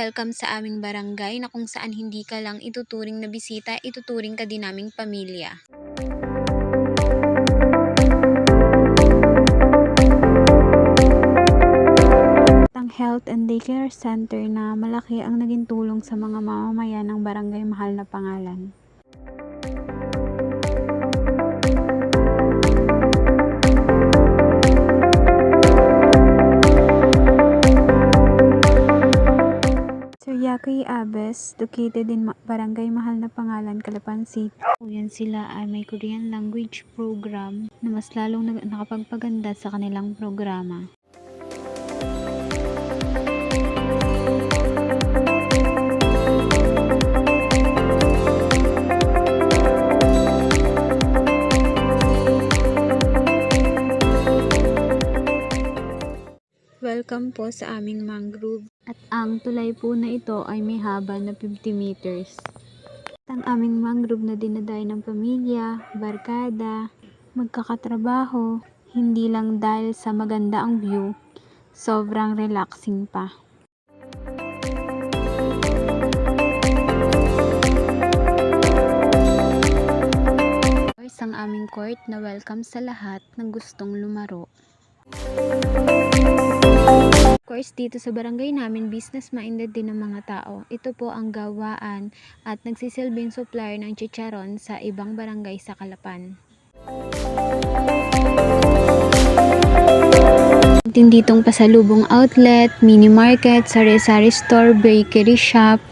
welcome sa aming barangay na kung saan hindi ka lang ituturing na bisita, ituturing ka din naming pamilya. Ang health and daycare center na malaki ang naging tulong sa mga mamamayan ng barangay Mahal na Pangalan. Yaki Abes, located in Barangay Mahal na Pangalan, Calapan City. Yan sila ay may Korean language program na mas lalong nakapagpaganda sa kanilang programa. Welcome po sa aming mangrove. At ang tulay po na ito ay may haba na 50 meters. At ang aming mangrove na dinadayo ng pamilya, barkada, magkakatrabaho, hindi lang dahil sa maganda ang view, sobrang relaxing pa. Ang aming court na welcome sa lahat ng gustong lumaro. Of course, dito sa barangay namin, business-minded din ng mga tao. Ito po ang gawaan at nagsisilbing supplier ng chicharon sa ibang barangay sa Calapan. Din ditong pasalubong outlet, mini market, sari-sari store, bakery shop,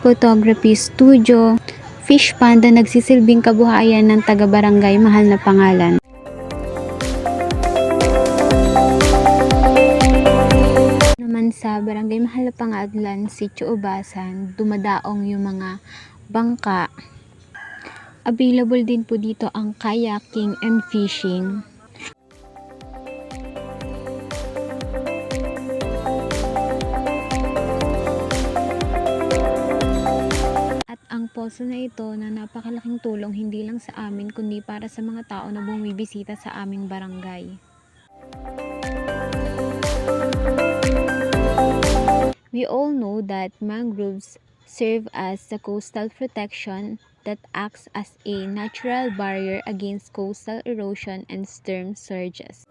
photography studio, fish pond na nagsisilbing kabuhayan ng taga-barangay Mahal na Pangalan. Naman sa barangay Mahal na Pangalan, Sitio Ubasan, dumadaong yung mga bangka. Available din po dito ang kayaking and fishing. Ang poso na ito na napakalaking tulong hindi lang sa amin kundi para sa mga tao na bumibisita sa aming barangay. We all know that mangroves serve as the coastal protection that acts as a natural barrier against coastal erosion and storm surges.